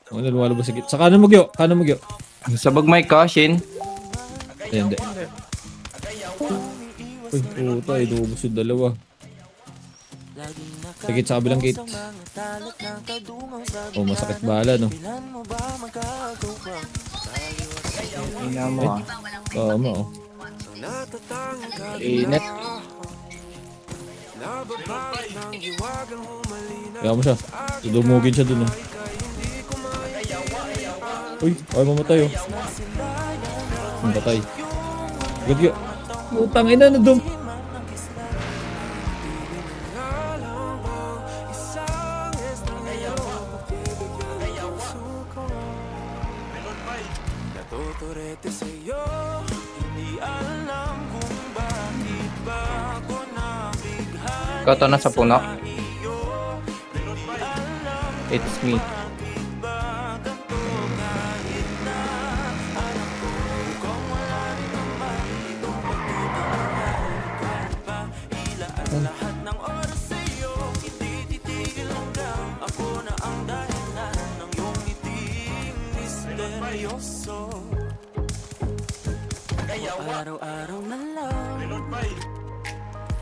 Ano, lumalabas sa git. Sa kanan mo, Gyo. Kanan mo, Gyo. Sabag may Shin. Hindi. Uy, puta. Inubos yung dalawa. Sa git, sa kabilang gate. Oh, masakit bala, no? Ina mo ah. Tama, oh. Init. Kaya mo siya. Dumugin siya dun, oh. Uy, ay mamatay, oh. Patay. Good, Gyo. Putang ina na dum. Natuturete sa'yo, hindi alam kung bakit ba ako nabighan. Ikaw to na sa puno. It's me. Lahat ng oras sa'yo, hindi titigil hanggang ako na ang dahilan ng iyong ngiting misteryoso. Araw-araw na lang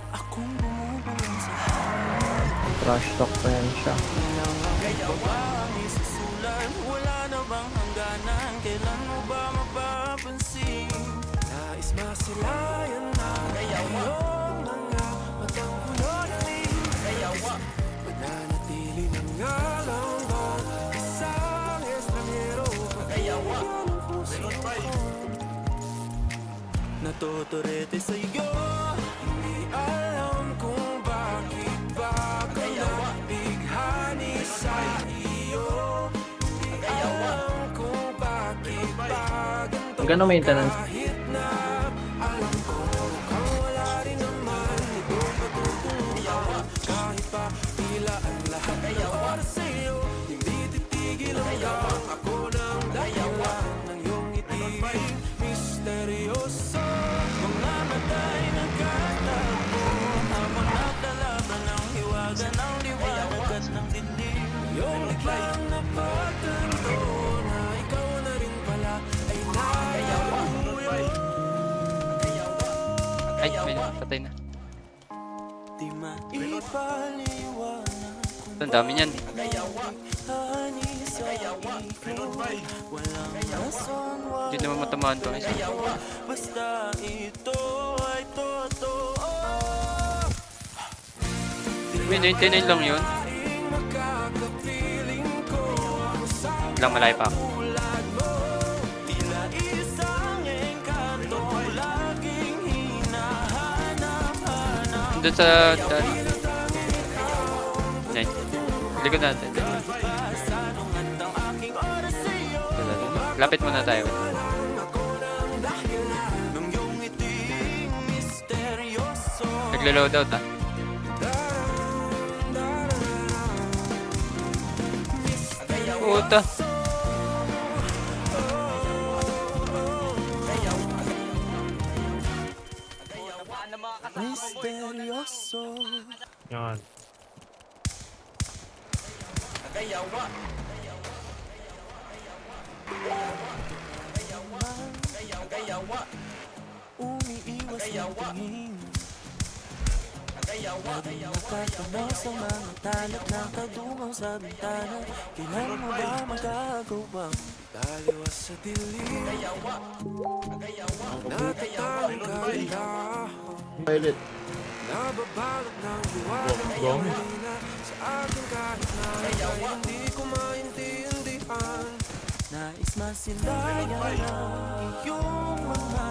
akong bumubulong sa Trash talk pa yan siya. isusulan. Wala na bang hangganan? Kailan mo ba mapapansin? Nais masilayan na iyong mga matang kulorin. Mananatili na nga lang bang isang estranghero? Yan ang puso ko. Natuturete sa'yo, hindi alam kung bakit ba ka nabighani sa iyo. Hindi alam kung bakit ba ganito. Ang gano'ng maintenance. Kahit na alam ko mukhang wala rin naman itong patutunguhan. Kahit pa tila ang lahat ng oras sa'yo, hindi titigil hanggang ako ng dahilan ng iyong itiging misteryoso. Mga mata'y nagkatagpo habang nagdalaban ng hiwaga ng liwanag at ng dilim. Iyong biglang napagtanto na ikaw na rin pala ay nakahuyo. Ay, may patay na. Di maipaliwanag kung Ang dami niyan. hani sa ikaw. Walang rason, Hindi naman matamaan to. Isa. basta ito ay totoo. May 99 lang yun. Makakapiling ko ang isang Lang malayo pa ako. tulad mo. Tila isang engkanto laging hinahanap-hanap. Doon sa... Nice. Likod natin. Sanong handang aking oras sa'yo. Lapit muna tayo. Nung iyong ngiting misteryoso. Naglo-load out ah. Puta. Misteryoso. Yan. Umiiwas ng tingin. Laging nakatanaw sa mga talat na kadungaw sa bintana. Kailan mo ba magagawang taliwas sa dilim? Natatanging kailangan Pilot. nababalot ng liwanag ng malina sa akin kahit na hindi ko maintindihan. Nais masilayan ang iyong mga